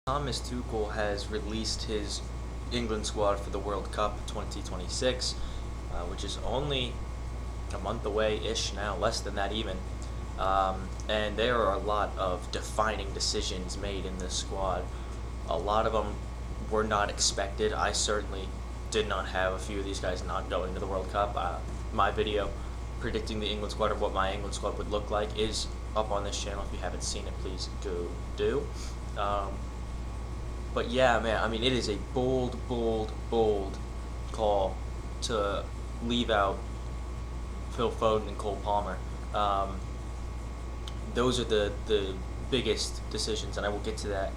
Thomas Tuchel has released his England squad for the World Cup 2026, which is only a month away-ish now, less than that even. And there are a lot of defining decisions made in this squad. A lot of them were not expected. I certainly did not have a few of these guys not going to the World Cup. My video predicting the England squad or what my England squad would look like is up on this channel. If you haven't seen it, please go do. But yeah, man, I mean, it is a bold call to leave out Phil Foden and Cole Palmer. Those are the biggest decisions, and I will get to that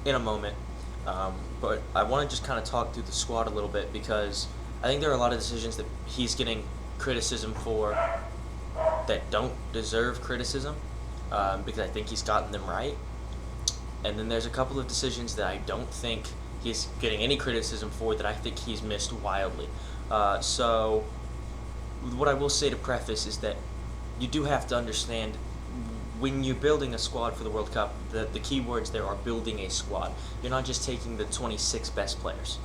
in a moment. But I want to just kind of talk through the squad a little bit because I think there are a lot of decisions that he's getting criticism for that don't deserve criticism, because I think he's gotten them right. And then there's a couple of decisions that I don't think he's getting any criticism for that I think he's missed wildly. So what I will say to preface is that you do have to understand when you're building a squad for the World Cup, the key words there are building a squad. You're not just taking the 26 best players.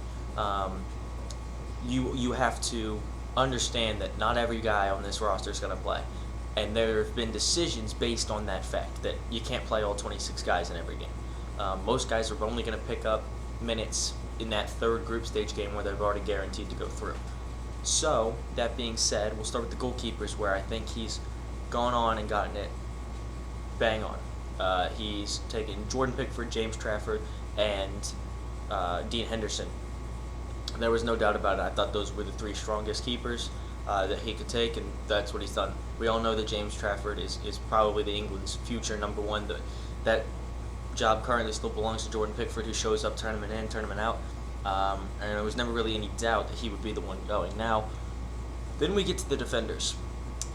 You have to understand that not every guy on this roster is going to play. And there have been decisions based on that fact that you can't play all 26 guys in every game. Most guys are only going to pick up minutes in that third group stage game where they've already guaranteed to go through. So, that being said, we'll start with the goalkeepers where I think he's gone on and gotten it bang on. He's taken Jordan Pickford, James Trafford, and Dean Henderson. There was no doubt about it. I thought those were the three strongest keepers that he could take, and that's what he's done. We all know that James Trafford is probably the England's future number one. That job currently still belongs to Jordan Pickford, who shows up tournament in, tournament out. And there was never really any doubt that he would be the one going. Now, then we get to the defenders,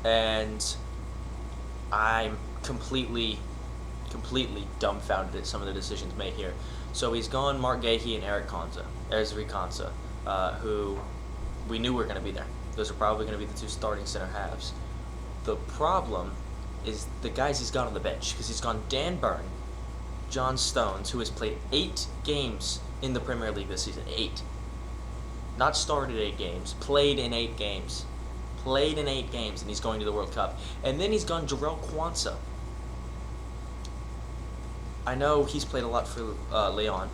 and I'm completely dumbfounded at some of the decisions made here. So he's gone Mark Gahey and Ezri Konsa, who we knew were going to be there. Those are probably going to be the two starting center halves. The problem is the guys he's got on the bench, because he's gone Dan Burn, John Stones, who has played 8 games in the Premier League this season. 8. Not started 8 games, played in 8 games. Played in 8 games, and he's going to the World Cup. And then he's gone Jarell Quansah. I know he's played a lot for Lyon.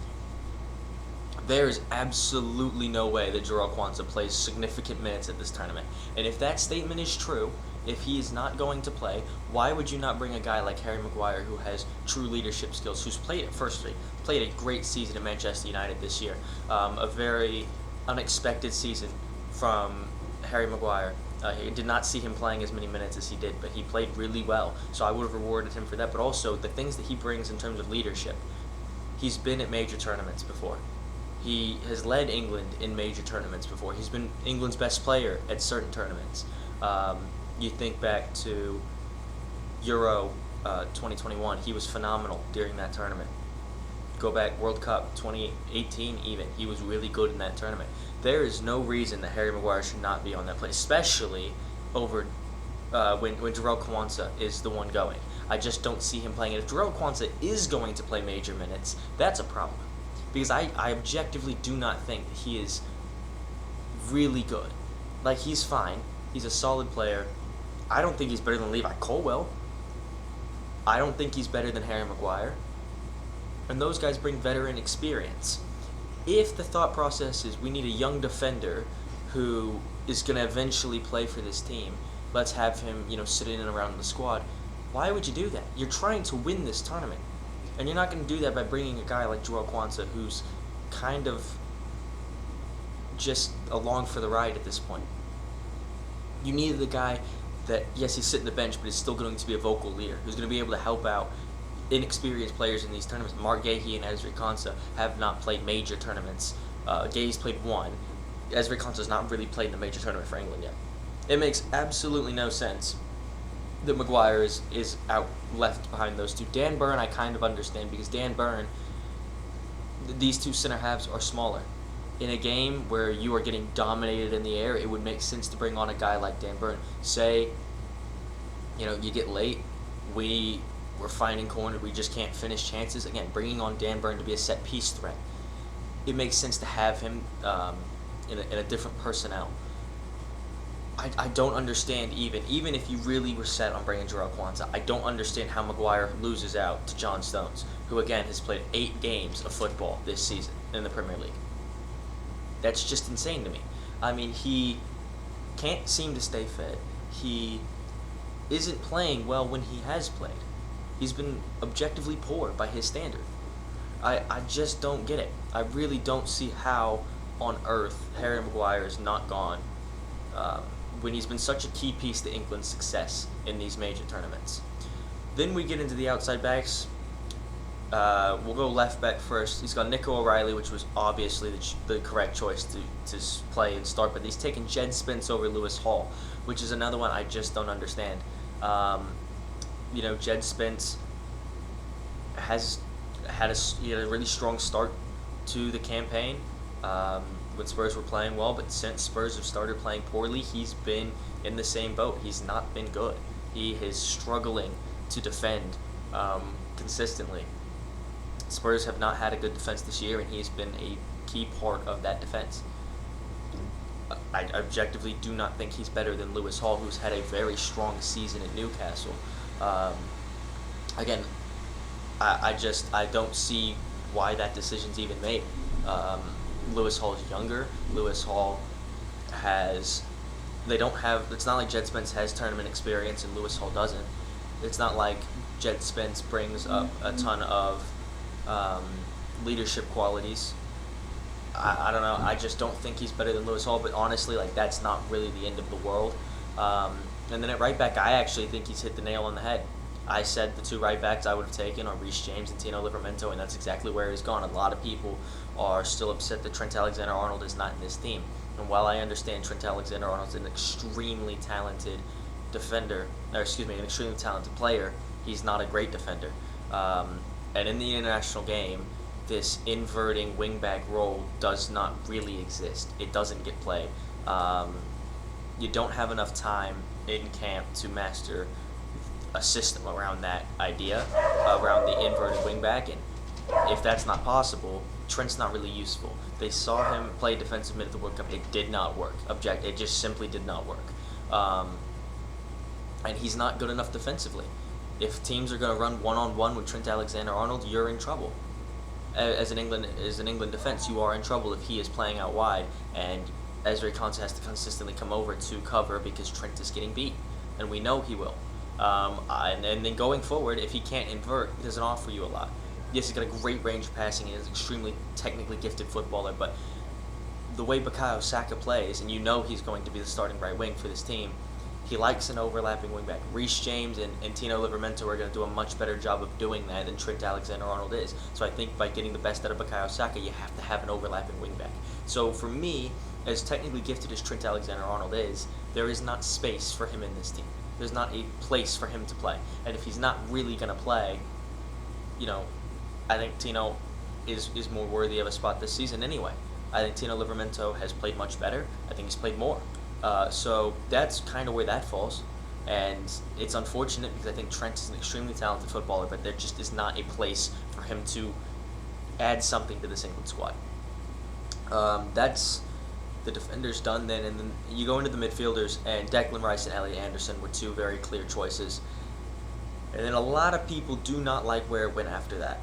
There is absolutely no way that Jarell Quansah plays significant minutes at this tournament. And if that statement is true, if he is not going to play, why would you not bring a guy like Harry Maguire, who has true leadership skills, who's played a great season at Manchester United this year, a very unexpected season from Harry Maguire. He did not see him playing as many minutes as he did, but he played really well, so I would have rewarded him for that. But also, the things that he brings in terms of leadership, he's been at major tournaments before. He has led England in major tournaments before. He's been England's best player at certain tournaments. You think back to Euro 2021, he was phenomenal during that tournament. Go back World Cup 2018 even, he was really good in that tournament. There is no reason that Harry Maguire should not be on that play, especially over when Jarell Quansah is the one going. I just don't see him playing it. If Jarell Quansah is going to play major minutes, that's a problem. Because I objectively do not think that he is really good. Like, he's fine. He's a solid player. I don't think he's better than Levi Colwill. I don't think he's better than Harry Maguire. And those guys bring veteran experience. If the thought process is we need a young defender who is going to eventually play for this team, let's have him, sit in and around the squad, why would you do that? You're trying to win this tournament. And you're not going to do that by bringing a guy like Jarell Quansah, who's kind of just along for the ride at this point. You needed a guy that, yes, he's sitting the bench, but is still going to be a vocal leader, who's going to be able to help out inexperienced players in these tournaments. Mark Gahey and Ezri Konsa have not played major tournaments. Gahey's played one. Ezri Konsa's not really played in a major tournament for England yet. It makes absolutely no sense that Maguire is out left behind those two. Dan Burn I kind of understand, because Dan Burn, these two center halves are smaller. In a game where you are getting dominated in the air, it would make sense to bring on a guy like Dan Burn. Say, you get late, we we're finding corner. We just can't finish chances. Again, bringing on Dan Burn to be a set piece threat. It makes sense to have him in a different personnel. I don't understand even if you really were set on bringing Jarrell Kwanzaa, I don't understand how Maguire loses out to John Stones, who again has played 8 games of football this season in the Premier League. That's just insane to me. I mean, he can't seem to stay fit. He isn't playing well when he has played. He's been objectively poor by his standard. I just don't get it. I really don't see how on earth Harry Maguire is not gone when he's been such a key piece to England's success in these major tournaments. Then we get into the outside backs. We'll go left back first. He's got Nico O'Reilly, which was obviously the correct choice to play and start, but he's taken Jed Spence over Lewis Hall, which is another one I just don't understand. Jed Spence has had a really strong start to the campaign when Spurs were playing well, but since Spurs have started playing poorly, he's been in the same boat. He's not been good. He is struggling to defend consistently. Spurs have not had a good defense this year, and he's been a key part of that defense. I objectively do not think he's better than Lewis Hall, who's had a very strong season at Newcastle. Again, I don't see why that decision's even made. Lewis Hall is younger. Lewis Hall it's not like Jed Spence has tournament experience and Lewis Hall doesn't. It's not like Jed Spence brings up a ton of leadership qualities. I don't know. I just don't think he's better than Lewis Hall, but honestly, that's not really the end of the world. And then at right back, I actually think he's hit the nail on the head. I said the 2 right backs I would have taken are Reece James and Tino Livramento, and that's exactly where he's gone. A lot of people are still upset that Trent Alexander-Arnold is not in this team. And while I understand Trent Alexander-Arnold's an extremely talented an extremely talented player, he's not a great defender. And in the international game, this inverting wingback role does not really exist. It doesn't get played. You don't have enough time in camp to master a system around that idea, around the inverted wingback, and if that's not possible, Trent's not really useful. They saw him play defensive mid at the World Cup. It did not work. It just simply did not work. And he's not good enough defensively. If teams are going to run one-on-one with Trent Alexander-Arnold, you're in trouble. As an England defense, you are in trouble if he is playing out wide, and Ezri Konsa has to consistently come over to cover because Trent is getting beat, and we know he will. And then going forward, if he can't invert, he doesn't offer you a lot. Yes, he's got a great range of passing, and he's an extremely technically gifted footballer, but the way Bukayo Saka plays, and you know he's going to be the starting right wing for this team, he likes an overlapping wingback. Reece James and Tino Livramento are going to do a much better job of doing that than Trent Alexander-Arnold is. So I think by getting the best out of Bukayo Saka, you have to have an overlapping wingback. So for me, as technically gifted as Trent Alexander-Arnold is, there is not space for him in this team. There's not a place for him to play. And if he's not really going to play, I think Tino is more worthy of a spot this season anyway. I think Tino Livramento has played much better. I think he's played more. So that's kind of where that falls. And it's unfortunate because I think Trent is an extremely talented footballer, but there just is not a place for him to add something to this England squad. That's the defenders done then, and then you go into the midfielders, and Declan Rice and Elliot Anderson were 2 very clear choices. And then a lot of people do not like where it went after that.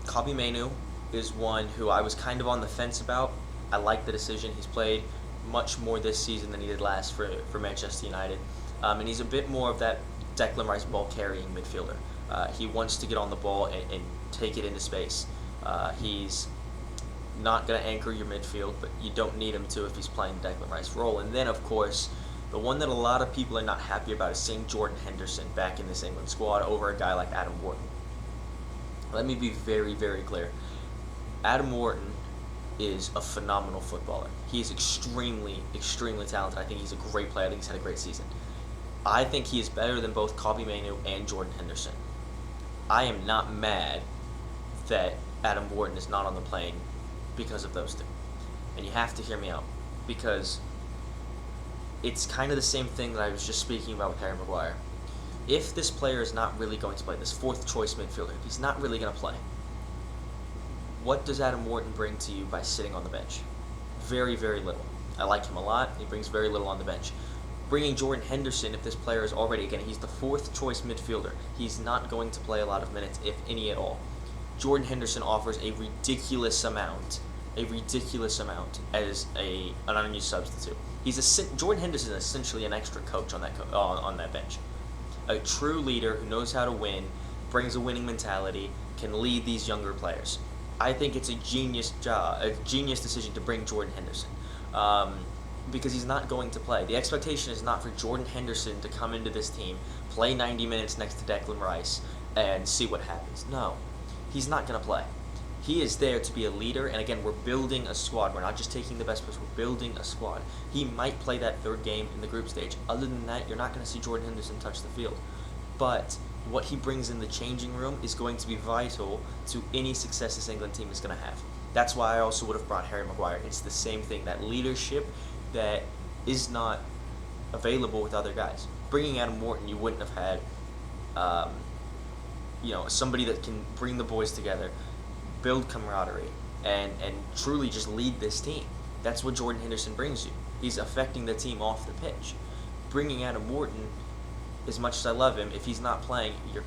Kobbie Mainoo is one who I was kind of on the fence about. I like the decision. He's played much more this season than he did last for Manchester United. And he's a bit more of that Declan Rice ball-carrying midfielder. He wants to get on the ball and take it into space. He's not going to anchor your midfield, but you don't need him to if he's playing the Declan Rice role. And then, of course, the one that a lot of people are not happy about is seeing Jordan Henderson back in this England squad over a guy like Adam Wharton. Let me be very, very clear. Adam Wharton is a phenomenal footballer. He is extremely, extremely talented. I think he's a great player. I think he's had a great season. I think he is better than both Kobbie Mainoo and Jordan Henderson. I am not mad that Adam Wharton is not on the plane because of those 2. And you have to hear me out, because it's kind of the same thing that I was just speaking about with Harry Maguire. If this player is not really going to play, this fourth choice midfielder, if he's not really going to play, what does Adam Wharton bring to you by sitting on the bench? Very, very little. I like him a lot. He brings very little on the bench. Bringing Jordan Henderson, if this player is already, again, he's the fourth choice midfielder. He's not going to play a lot of minutes, if any at all. Jordan Henderson offers a ridiculous amount as an unused substitute. Jordan Henderson is essentially an extra coach on that bench. A true leader who knows how to win, brings a winning mentality, can lead these younger players. I think it's a genius decision to bring Jordan Henderson, because he's not going to play. The expectation is not for Jordan Henderson to come into this team, play 90 minutes next to Declan Rice, and see what happens. No, he's not going to play. He is there to be a leader, and again, we're building a squad. We're not just taking the best players, we're building a squad. He might play that third game in the group stage. Other than that, you're not going to see Jordan Henderson touch the field. But what he brings in the changing room is going to be vital to any success this England team is going to have. That's why I also would have brought Harry Maguire. It's the same thing, that leadership that is not available with other guys. Bringing Adam Wharton, you wouldn't have had somebody that can bring the boys together, build camaraderie, and truly just lead this team. That's what Jordan Henderson brings you. He's affecting the team off the pitch. Bringing Adam Wharton, as much as I love him, if he's not playing, you're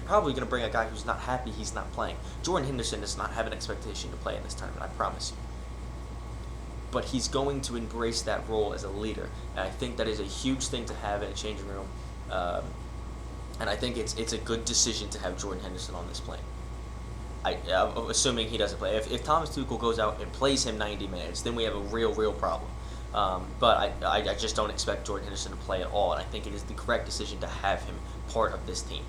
probably going to bring a guy who's not happy he's not playing. Jordan Henderson does not have an expectation to play in this tournament, I promise you. But he's going to embrace that role as a leader, and I think that is a huge thing to have in a changing room. And I think it's a good decision to have Jordan Henderson on this plane. I'm assuming he doesn't play. If Thomas Tuchel goes out and plays him 90 minutes, then we have a real problem. But I just don't expect Jordan Henderson to play at all, and I think it is the correct decision to have him part of this team.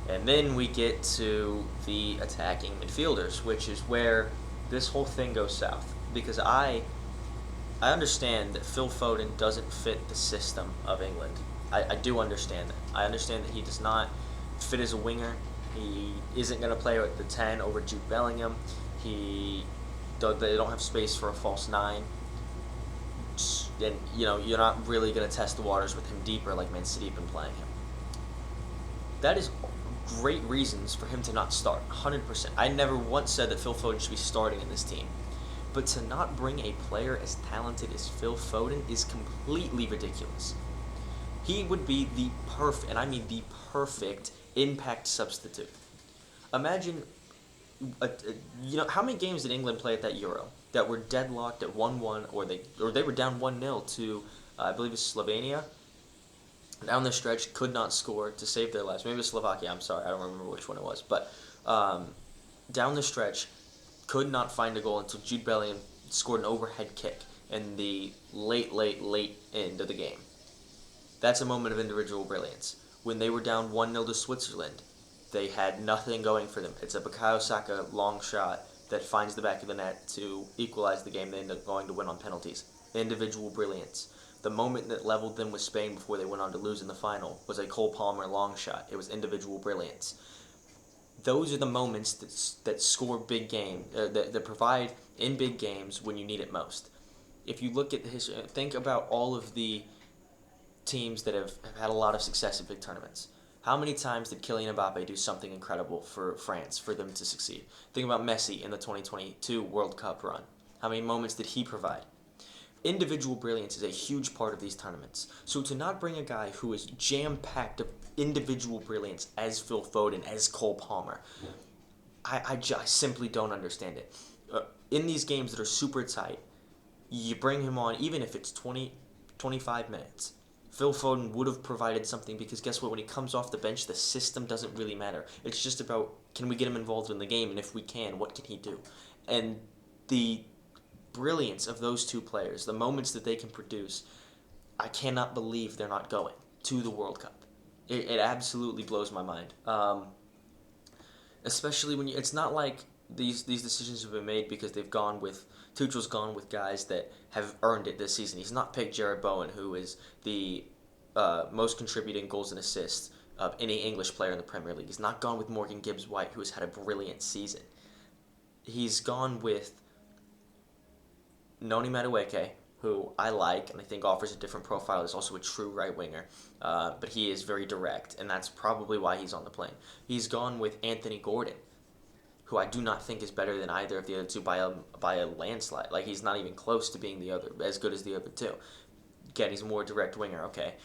And then we get to the attacking midfielders, which is where this whole thing goes south. Because I understand that Phil Foden doesn't fit the system of England. I do understand that. I understand that he does not fit as a winger. He isn't going to play at the 10 over Jude Bellingham. They don't have space for a false 9. And you're not really going to test the waters with him deeper like Man City have been playing him. That is great reasons for him to not start, 100%. I never once said that Phil Foden should be starting in this team. But to not bring a player as talented as Phil Foden is completely ridiculous. He would be the perfect impact substitute. Imagine, how many games did England play at that Euro that were deadlocked at 1-1, or they were down 1-0 to, I believe it's Slovenia. Down the stretch, could not score to save their lives. Maybe it was Slovakia, I'm sorry, I don't remember which one it was. But down the stretch, could not find a goal until Jude Bellingham scored an overhead kick in the late end of the game. That's a moment of individual brilliance. When they were down 1-0 to Switzerland, they had nothing going for them. It's a Bukayo Saka long shot that finds the back of the net to equalize the game. They end up going to win on penalties. Individual brilliance. The moment that leveled them with Spain before they went on to lose in the final was a Cole Palmer long shot. It was individual brilliance. Those are the moments that score big games, that provide in big games when you need it most. If you look at the history, think about all of the teams that have had a lot of success in big tournaments. How many times did Kylian Mbappe do something incredible for France for them to succeed? Think about Messi in the 2022 World Cup run. How many moments did he provide? Individual brilliance is a huge part of these tournaments. So to not bring a guy who is jam-packed of individual brilliance as Phil Foden, as Cole Palmer, I simply don't understand it. In these games that are super tight, you bring him on, even if it's 20, 25 minutes. Phil Foden would have provided something, because guess what? When he comes off the bench, the system doesn't really matter. It's just about, can we get him involved in the game? And if we can, what can he do? And the brilliance of those two players, the moments that they can produce, I cannot believe they're not going to the World Cup. It absolutely blows my mind. Especially when it's not like these decisions have been made because Tuchel's gone with guys that have earned it this season. He's not picked Jared Bowen, who is the most contributing goals and assists of any English player in the Premier League. He's not gone with Morgan Gibbs-White, who has had a brilliant season. He's gone with Noni Madueke, who I like and I think offers a different profile. Is also a true right winger, but he is very direct, and that's probably why he's on the plane. He's gone with Anthony Gordon, who I do not think is better than either of the other two by a landslide. Like he's not even close to being the other as good as the other two. Again, he's a more direct winger. Okay,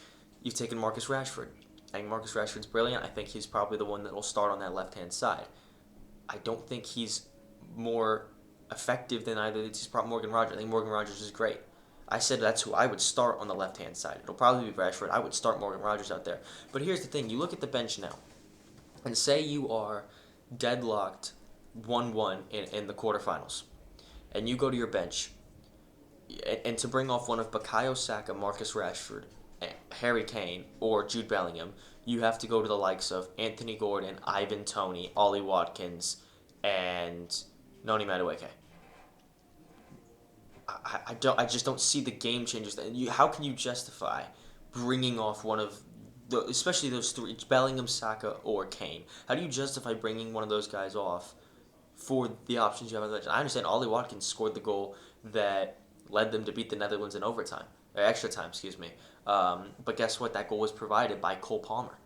you've taken Marcus Rashford. I think Marcus Rashford's brilliant. I think he's probably the one that will start on that left hand side. I don't think he's more effective than either. He's probably Morgan Rogers. I think Morgan Rogers is great. I said that's who I would start on the left hand side. It'll probably be Rashford. I would start Morgan Rogers out there. But here's the thing: you look at the bench now, and say you are deadlocked 1-1 in the quarterfinals, and you go to your bench, and to bring off one of Bukayo Saka, Marcus Rashford, Harry Kane, or Jude Bellingham, you have to go to the likes of Anthony Gordon, Ivan Toney, Ollie Watkins, and Noni Madueke. I just don't see the game changers. How can you justify bringing off one of especially those three, Bellingham, Saka, or Kane? How do you justify bringing one of those guys off for the options you have on the bench? I understand Ollie Watkins scored the goal that led them to beat the Netherlands in overtime, or extra time, excuse me. But guess what? That goal was provided by Cole Palmer.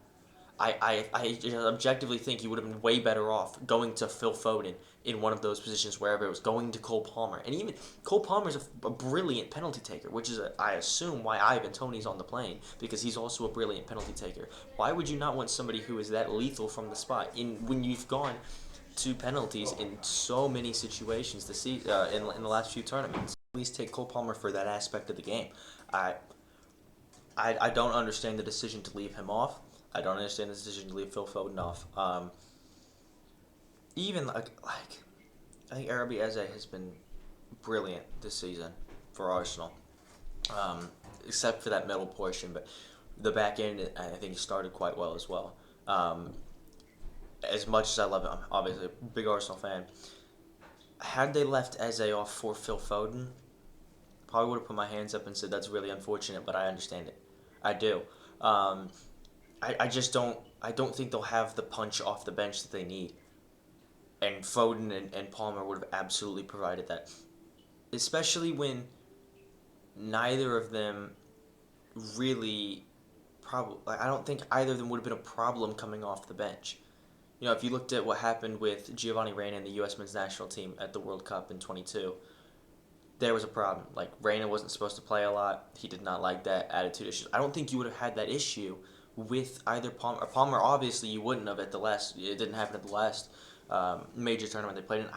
I objectively think he would have been way better off going to Phil Foden in one of those positions, wherever it was, going to Cole Palmer. And even Cole Palmer's a brilliant penalty taker, which is, I assume, why Ivan Toney's on the plane, because he's also a brilliant penalty taker. Why would you not want somebody who is that lethal from the spot when you've gone to penalties in so many situations to see in the last few tournaments? At least take Cole Palmer for that aspect of the game. I don't understand the decision to leave him off. I don't understand the decision to leave Phil Foden off. Even I think Arabi Eze has been brilliant this season for Arsenal, except for that middle portion. But the back end, I think he started quite well as well. As much as I love him, I'm obviously a big Arsenal fan. Had they left Eze off for Phil Foden, probably would have put my hands up and said that's really unfortunate, but I understand it. I do. I just don't. I don't think they'll have the punch off the bench that they need. And Foden and Palmer would have absolutely provided that. Especially when neither of them really I don't think either of them would have been a problem coming off the bench. You know, if you looked at what happened with Giovanni Reina and the U.S. men's national team at the World Cup in 22, there was a problem. Like, Reina wasn't supposed to play a lot. He did not like that attitude issue. I don't think you would have had that issue with either Palmer. Palmer, obviously, you wouldn't have at the last. It didn't happen at the last major tournament they played in.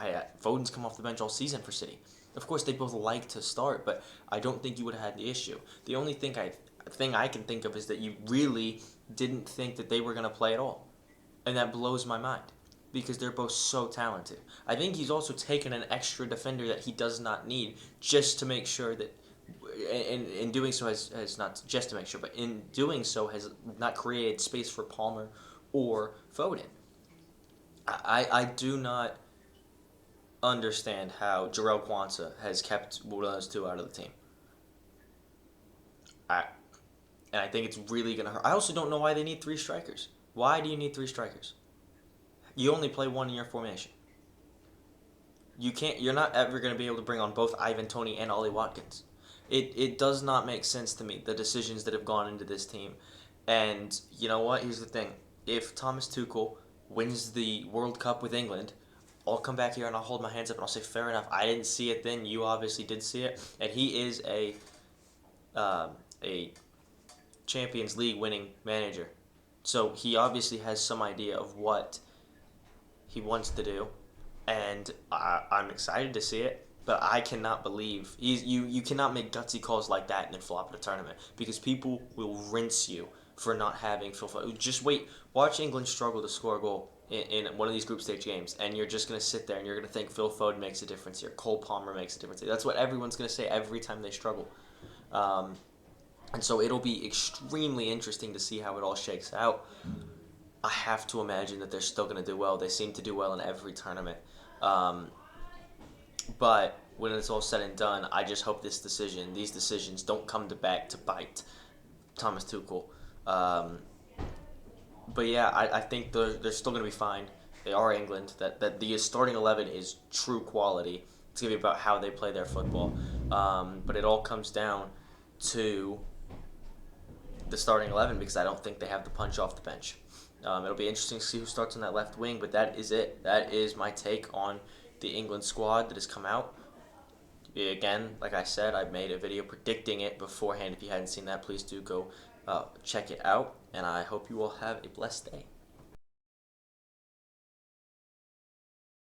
Foden's come off the bench all season for City. Of course, they both like to start, but I don't think you would have had the issue. The only thing I can think of is that you really didn't think that they were going to play at all. And that blows my mind because they're both so talented. I think he's also taken an extra defender that he does not need just to make sure that, in doing so has not just to make sure, but in doing so has not created space for Palmer or Foden. I do not understand how Jarrell Quansah has kept one of those two out of the team. And I think it's really going to hurt. I also don't know why they need three strikers. Why do you need three strikers? You only play one in your formation. You're not ever going to be able to bring on both Ivan Toney and Ollie Watkins. It does not make sense to me, the decisions that have gone into this team. And you know what? Here's the thing. If Thomas Tuchel wins the World Cup with England, I'll come back here and I'll hold my hands up and I'll say, fair enough. I didn't see it then. You obviously did see it. And he is a Champions League winning manager. So he obviously has some idea of what he wants to do. And I'm excited to see it. But I cannot believe you cannot make gutsy calls like that and then flop at a tournament because people will rinse you for not having Phil Foden. Just wait, watch England struggle to score a goal in one of these group stage games, and you're just gonna sit there and you're gonna think Phil Foden makes a difference here, Cole Palmer makes a difference here. That's what everyone's gonna say every time they struggle, and so it'll be extremely interesting to see how it all shakes out. I have to imagine that they're still gonna do well. They seem to do well in every tournament. But when it's all said and done, I just hope these decisions don't come back to bite Thomas Tuchel. But yeah, I think they're still going to be fine. They are England. That the starting 11 is true quality. It's going to be about how they play their football. But it all comes down to the starting 11 because I don't think they have the punch off the bench. It'll be interesting to see who starts on that left wing, but that is it. That is my take on the England squad that has come out. Again, like I said, I made a video predicting it beforehand. If you hadn't seen that, please do go check it out. And I hope you all have a blessed day.